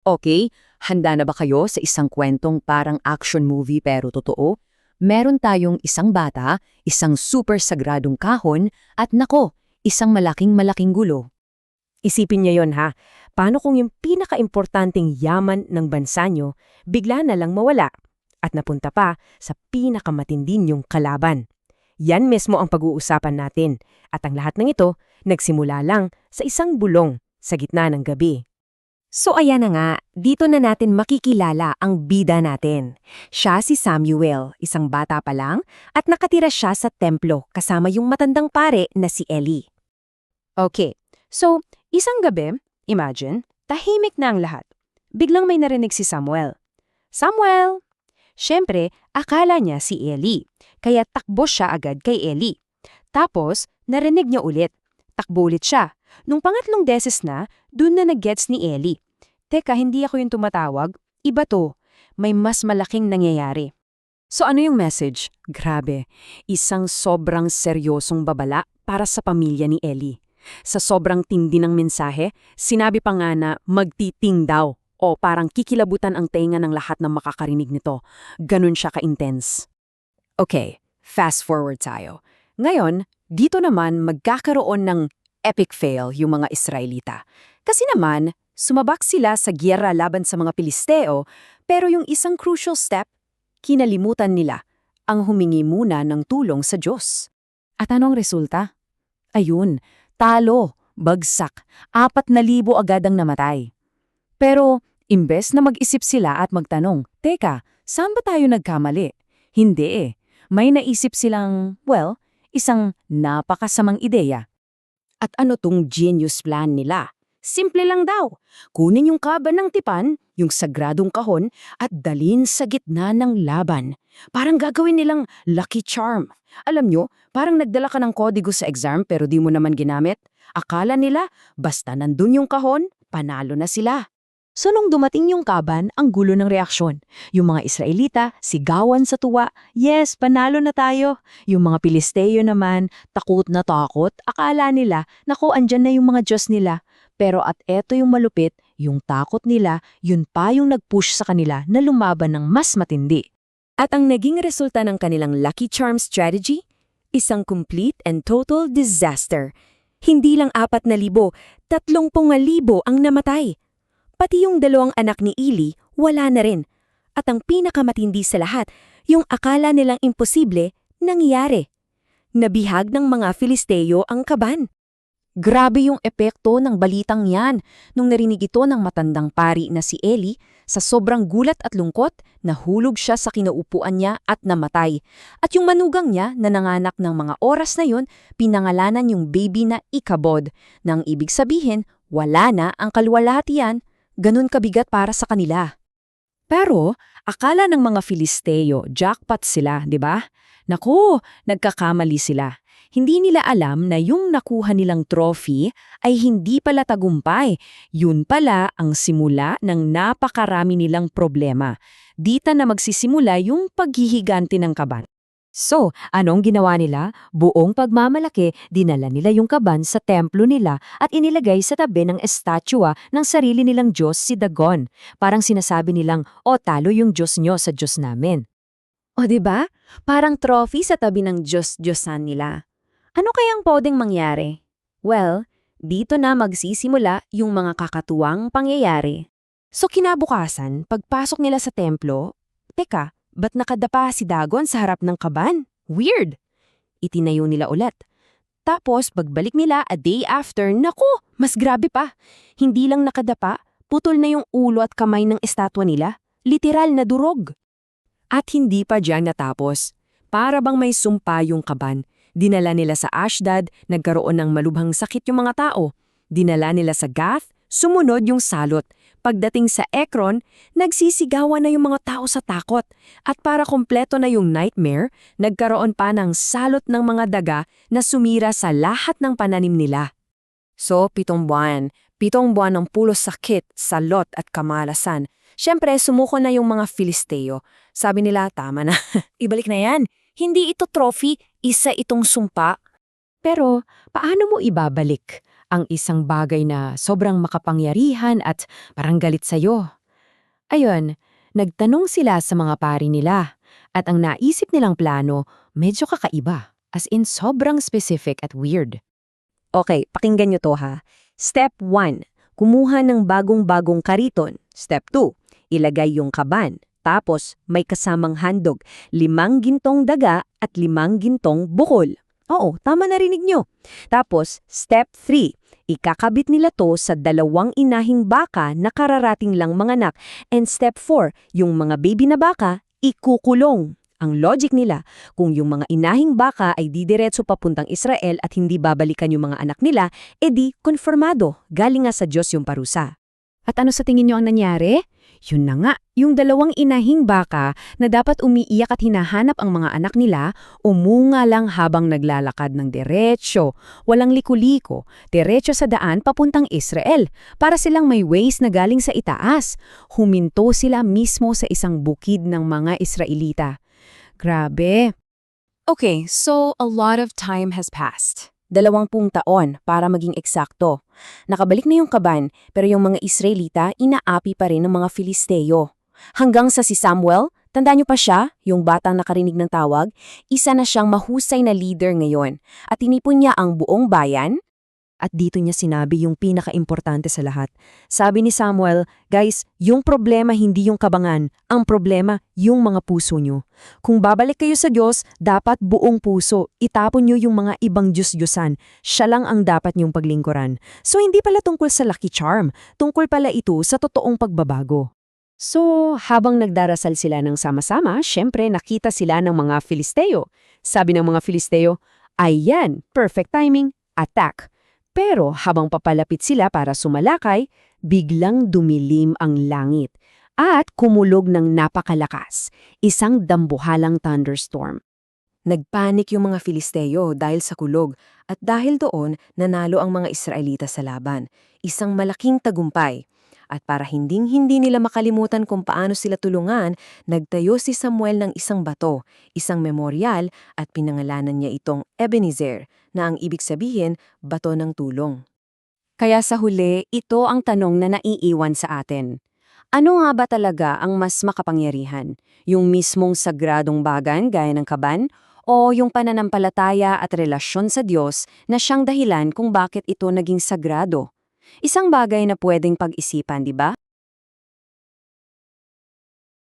Okay, handa na ba kayo sa isang kwentong parang action movie pero totoo? Meron tayong isang bata, isang super sagradong kahon, at nako, isang malaking-malaking gulo. Isipin niyo yon ha. Paano kung yung pinakaimportanteng yaman ng bansa nyo bigla na lang mawala at napunta pa sa pinakamatindi niyong kalaban? Yan mismo ang pag-uusapan natin. At ang lahat ng ito nagsimula lang sa isang bulong sa gitna ng gabi. So ayan na nga, dito na natin makikilala ang bida natin. Siya si Samuel, isang bata pa lang, at nakatira siya sa templo kasama yung matandang pare na si Eli. Okay, so isang gabi, imagine, tahimik na ang lahat. Biglang may narinig si Samuel. Samuel! Siyempre, akala niya si Eli, kaya takbo siya agad kay Eli. Tapos, narinig niya ulit. Takbo ulit siya. Nung pangatlong beses na, dun na nag-gets ni Eli. Teka, hindi ako yung tumatawag. Iba to. May mas malaking nangyayari. So ano yung message? Grabe. Isang sobrang seryosong babala para sa pamilya ni Eli. Sa sobrang tindi ng mensahe, sinabi pa nga na magtiting daw o parang kikilabutan ang tenga ng lahat ng makakarinig nito. Ganun siya ka-intense. Okay, fast forward tayo. Ngayon, dito naman magkakaroon ng epic fail yung mga Israelita. Kasi naman, sumabak sila sa giyera laban sa mga Pilisteo, pero yung isang crucial step, kinalimutan nila ang humingi muna ng tulong sa Diyos. At anong resulta? Ayun, talo, bagsak, 4,000 agad ang namatay. Pero, imbes na mag-isip sila at magtanong, teka, saan ba tayo nagkamali? Hindi eh. May naisip silang, isang napakasamang ideya. At ano tong genius plan nila? Simple lang daw. Kunin yung kaban ng tipan, yung sagradong kahon, at dalhin sa gitna ng laban. Parang gagawin nilang lucky charm. Alam nyo, parang nagdala ka ng kodigo sa exam pero di mo naman ginamit. Akala nila, basta nandun yung kahon, panalo na sila. So nung dumating yung kaban, ang gulo ng reaksyon. Yung mga Israelita, sigawan sa tuwa, yes, panalo na tayo. Yung mga Pilisteo naman, takot na takot, akala nila, naku, andyan na yung mga Diyos nila. Pero at eto yung malupit, yung takot nila, yun pa yung nag-push sa kanila na lumaban ng mas matindi. At ang naging resulta ng kanilang Lucky Charm strategy? Isang complete and total disaster. Hindi lang 4,000, 30,000 ang namatay. Pati yung 2 anak ni Eli, wala na rin. At ang pinakamatindi sa lahat, yung akala nilang imposible, nangyari. Nabihag ng mga Filisteo ang kaban. Grabe yung epekto ng balitang yan. Nung narinig ito ng matandang pari na si Eli, sa sobrang gulat at lungkot, nahulog siya sa kinaupuan niya at namatay. At yung manugang niya na nanganak ng mga oras na yun, pinangalanan yung baby na Ikabod, nang ibig sabihin, wala na ang kaluwalhatian. Ganun kabigat para sa kanila. Pero, akala ng mga Filisteo, jackpot sila, di ba? Naku, nagkakamali sila. Hindi nila alam na yung nakuha nilang trophy ay hindi pala tagumpay. Yun pala ang simula ng napakarami nilang problema. Dito na magsisimula yung paghihiganti ng kaban. So, anong ginawa nila? Buong pagmamalaki, dinala nila yung kaban sa templo nila at inilagay sa tabi ng estatwa ng sarili nilang Diyos si Dagon. Parang sinasabi nilang, talo yung Diyos nyo sa Diyos namin. O diba? Parang trophy sa tabi ng Diyos-Diyosan nila. Ano kayang pwedeng mangyari? Well, dito na magsisimula yung mga kakatuwang pangyayari. So kinabukasan, pagpasok nila sa templo, teka, ba't nakadapa si Dagon sa harap ng kaban? Weird! Itinayo nila ulit. Tapos pagbalik nila a day after, naku, mas grabe pa. Hindi lang nakadapa, putol na yung ulo at kamay ng estatwa nila. Literal na durog. At hindi pa dyan natapos. Para bang may sumpa yung kaban. Dinala nila sa Ashdod, nagkaroon ng malubhang sakit yung mga tao. Dinala nila sa Gath, sumunod yung salot. Pagdating sa Ekron, nagsisigawan na yung mga tao sa takot. At para kompleto na yung nightmare, nagkaroon pa ng salot ng mga daga na sumira sa lahat ng pananim nila. So, 7 buwan. 7 buwan ng pulos sakit, salot at kamalasan. Siyempre, sumuko na yung mga Filisteo. Sabi nila, tama na. Ibalik na yan. Hindi ito trophy, isa itong sumpa. Pero, paano mo ibabalik? ang isang bagay na sobrang makapangyarihan at parang galit sa'yo. Ayun, nagtanong sila sa mga pari nila at ang naisip nilang plano medyo kakaiba, as in sobrang specific at weird. Okay, pakinggan nyo to ha. Step 1, kumuha ng bagong-bagong kariton. Step 2, ilagay yung kaban. Tapos, may kasamang handog, 5 gintong daga at 5 gintong bukol. Oo, tama narinig nyo. Tapos, step 3, ikakabit nila to sa 2 inahing baka na kararating lang manganak. And step 4, yung mga baby na baka, ikukulong. Ang logic nila, kung yung mga inahing baka ay didiretso papuntang Israel at hindi babalikan yung mga anak nila, edi konfirmado, galing nga sa Diyos yung parusa. At ano sa tingin nyo ang nangyari? Yun na nga, yung 2 inahing baka na dapat umiiyak at hinahanap ang mga anak nila, umunga lang habang naglalakad ng diretsyo, walang liku-liko, diretsyo sa daan papuntang Israel, para silang may ways na galing sa itaas. Huminto sila mismo sa isang bukid ng mga Israelita. Grabe. Okay, so a lot of time has passed. 20 taon para maging eksakto. Nakabalik na yung kaban, pero yung mga Israelita inaapi pa rin ng mga Filisteo. Hanggang sa si Samuel, tandaan niyo pa siya, yung batang nakarinig ng tawag, isa na siyang mahusay na leader ngayon. At tinipon niya ang buong bayan. At dito niya sinabi yung pinaka-importante sa lahat. Sabi ni Samuel, guys, yung problema hindi yung kabangan, ang problema yung mga puso nyo. Kung babalik kayo sa Diyos, dapat buong puso. Itapon nyo yung mga ibang Diyos-Diyosan. Siya lang ang dapat nyong paglingkuran. So hindi pala tungkol sa lucky charm, tungkol pala ito sa totoong pagbabago. So, habang nagdarasal sila ng sama-sama, syempre nakita sila ng mga Filisteo. Sabi ng mga Filisteo, ayan, perfect timing, attack. Pero habang papalapit sila para sumalakay, biglang dumilim ang langit at kumulog ng napakalakas, isang dambuhalang thunderstorm. Nagpanik yung mga Filisteo dahil sa kulog at dahil doon nanalo ang mga Israelita sa laban, isang malaking tagumpay. At para hinding-hindi nila makalimutan kung paano sila tulungan, nagtayo si Samuel ng isang bato, isang memoryal at pinangalanan niya itong Ebenezer, na ang ibig sabihin, bato ng tulong. Kaya sa huli, ito ang tanong na naiiwan sa atin. Ano nga ba talaga ang mas makapangyarihan? Yung mismong sagradong bagay gaya ng kaban? O yung pananampalataya at relasyon sa Diyos na siyang dahilan kung bakit ito naging sagrado? Isang bagay na pwedeng pag-isipan, di ba?